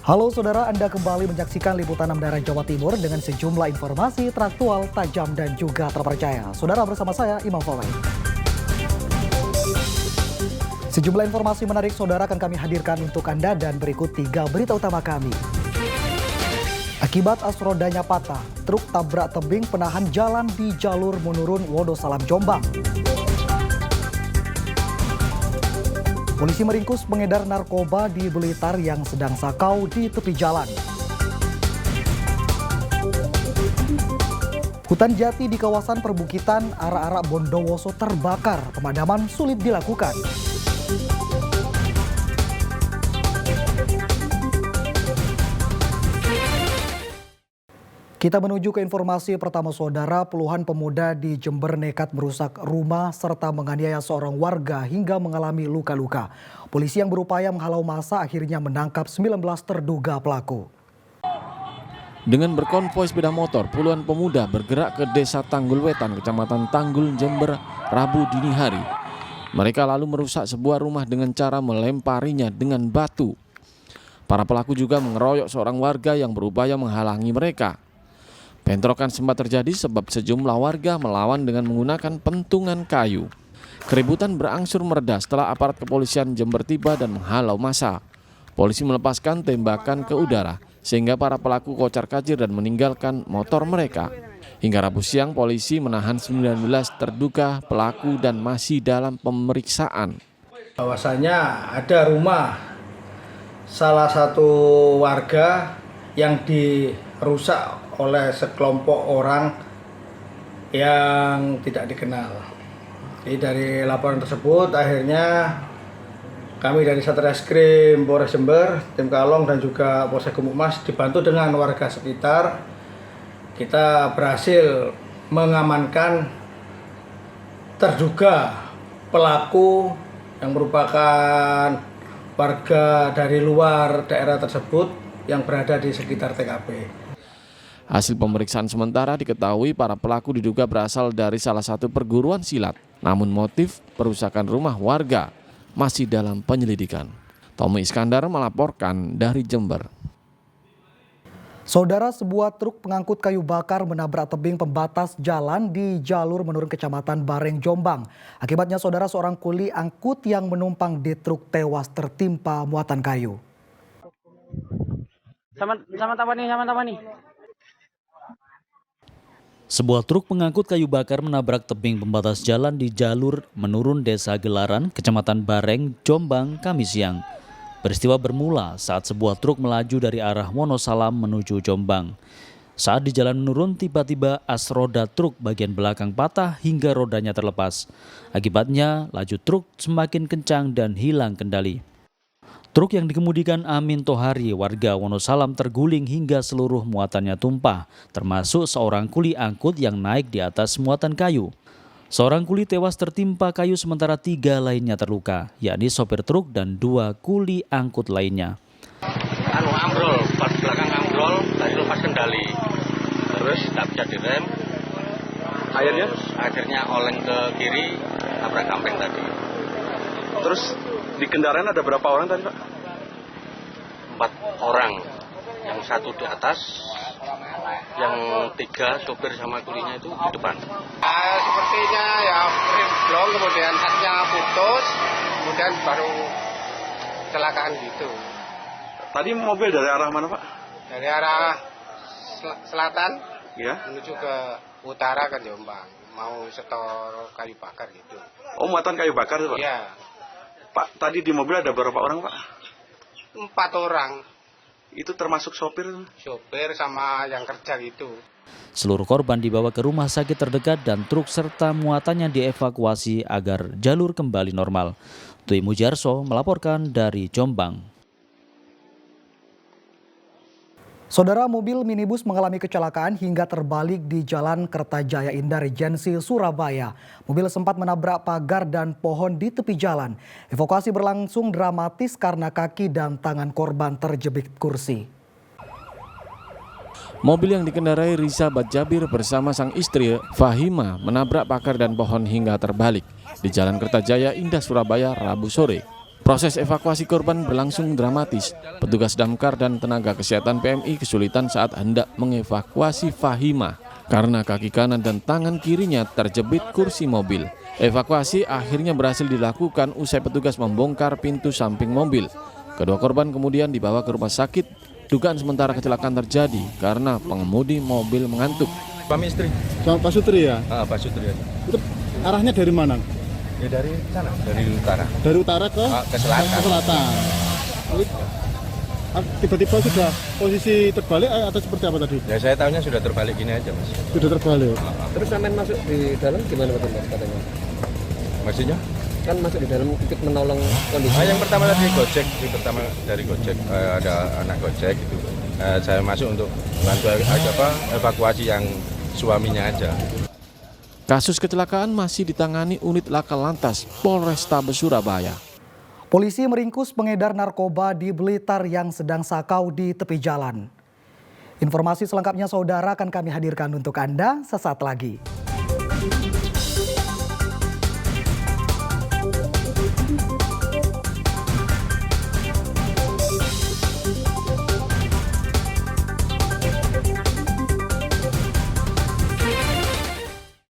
Halo saudara, Anda kembali menyaksikan Liputan 6 Daerah Jawa Timur dengan sejumlah informasi teraktual, tajam, dan juga terpercaya. Saudara, bersama saya Imam Fawai. Sejumlah informasi menarik saudara akan kami hadirkan untuk Anda dan berikut 3 berita utama kami. Akibat as rodanya patah, truk tabrak tebing penahan jalan di jalur menurun Wonosalam Jombang. Polisi meringkus pengedar narkoba di Blitar yang sedang sakau di tepi jalan. Hutan jati di kawasan perbukitan Arak-Arak Bondowoso terbakar, pemadaman sulit dilakukan. Kita menuju ke informasi pertama saudara, puluhan pemuda di Jember nekat merusak rumah serta menganiaya seorang warga hingga mengalami luka-luka. Polisi yang berupaya menghalau massa akhirnya menangkap 19 terduga pelaku. Dengan berkonvoi sepeda motor, puluhan pemuda bergerak ke Desa Tanggul Wetan, Kecamatan Tanggul, Jember, Rabu dini hari. Mereka lalu merusak sebuah rumah dengan cara melemparinya dengan batu. Para pelaku juga mengeroyok seorang warga yang berupaya menghalangi mereka. Bentrokan sempat terjadi sebab sejumlah warga melawan dengan menggunakan pentungan kayu. Keributan berangsur mereda setelah aparat kepolisian Jember tiba dan menghalau massa. Polisi melepaskan tembakan ke udara sehingga para pelaku kocar-kacir dan meninggalkan motor mereka. Hingga Rabu siang polisi menahan 19 terduga pelaku dan masih dalam pemeriksaan. Bahwasanya ada rumah salah satu warga yang dirusak oleh sekelompok orang yang tidak dikenal. Jadi dari laporan tersebut akhirnya kami dari Satreskrim Polres Jember, Tim Kalong dan juga Polsek Gumuk Mas dibantu dengan warga sekitar, kita berhasil mengamankan terduga pelaku yang merupakan warga dari luar daerah tersebut yang berada di sekitar TKP. Hasil pemeriksaan sementara diketahui para pelaku diduga berasal dari salah satu perguruan silat. Namun motif perusakan rumah warga masih dalam penyelidikan. Tommy Iskandar melaporkan dari Jember. Saudara, sebuah truk pengangkut kayu bakar menabrak tebing pembatas jalan di jalur menurun Kecamatan Bareng, Jombang. Akibatnya saudara, seorang kuli angkut yang menumpang di truk tewas tertimpa muatan kayu. Sama taman nih. Sebuah truk pengangkut kayu bakar menabrak tebing pembatas jalan di jalur menurun Desa Gelaran, Kecamatan Bareng, Jombang, Kamis siang. Peristiwa bermula saat sebuah truk melaju dari arah Wonosalam menuju Jombang. Saat di jalan menurun, tiba-tiba as roda truk bagian belakang patah hingga rodanya terlepas. Akibatnya, laju truk semakin kencang dan hilang kendali. Truk yang dikemudikan Amin Tohari, warga Wonosalam, terguling hingga seluruh muatannya tumpah, termasuk seorang kuli angkut yang naik di atas muatan kayu. Seorang kuli tewas tertimpa kayu sementara 3 lainnya terluka, yakni sopir truk dan 2 kuli angkut lainnya. Ambrol, pas belakang ambrol, tadi lepas kendali. Terus tak bisa direm. Akhirnya oleng ke kiri, nabrak kampeng tadi. Terus di kendaraan ada berapa orang tadi, Pak? 4 orang, yang 1 di atas, yang 3 sopir sama kulinya itu di depan. Sepertinya ya rem blong, kemudian haknya putus, kemudian baru kecelakaan gitu. Tadi mobil dari arah mana, Pak? Dari arah selatan Ya. menuju ke utara ke Jombang, mau setor kayu bakar gitu. Oh, muatan kayu bakar, Pak? Iya. Pak, tadi di mobil ada berapa orang, Pak? 4 orang, Itu termasuk sopir? sopir sama yang kerja gitu. Seluruh korban dibawa ke rumah sakit terdekat dan truk serta muatannya dievakuasi agar jalur kembali normal. Dwi Mujarso melaporkan dari Jombang. Saudara, mobil minibus mengalami kecelakaan hingga terbalik di Jalan Kertajaya Indah Regensi, Surabaya. Mobil sempat menabrak pagar dan pohon di tepi jalan. Evakuasi berlangsung dramatis karena kaki dan tangan korban terjepit kursi. Mobil yang dikendarai Risa Badjabir bersama sang istri Fahima menabrak pagar dan pohon hingga terbalik di Jalan Kertajaya Indah, Surabaya, Rabu sore. Proses evakuasi korban berlangsung dramatis. Petugas damkar dan tenaga kesehatan PMI kesulitan saat hendak mengevakuasi Fahimah karena kaki kanan dan tangan kirinya terjepit kursi mobil. Evakuasi akhirnya berhasil dilakukan usai petugas membongkar pintu samping mobil. Kedua korban kemudian dibawa ke rumah sakit. Dugaan sementara kecelakaan terjadi karena pengemudi mobil mengantuk. Suami istri? Sama Pak Sutri ya? Pak Sutri. Itu arahnya dari mana? Ya dari sana, dari utara. Dari utara ke selatan. Ke selatan. Lalu, tiba-tiba sudah posisi terbalik atau seperti apa tadi? Ya saya tahunya sudah terbalik gini aja mas. Sudah terbalik. Terus sampean masuk di dalam gimana Pak Mas katanya? Maksudnya? Kan masuk di dalam ikut menolong kondisi. Yang pertama tadi Gojek, dari Gojek ada anak Gojek itu. Saya masuk untuk membantu evakuasi yang suaminya aja. Kasus kecelakaan masih ditangani unit laka lantas Polrestabes Surabaya. Polisi meringkus pengedar narkoba di Blitar yang sedang sakau di tepi jalan. Informasi selengkapnya saudara akan kami hadirkan untuk Anda sesaat lagi.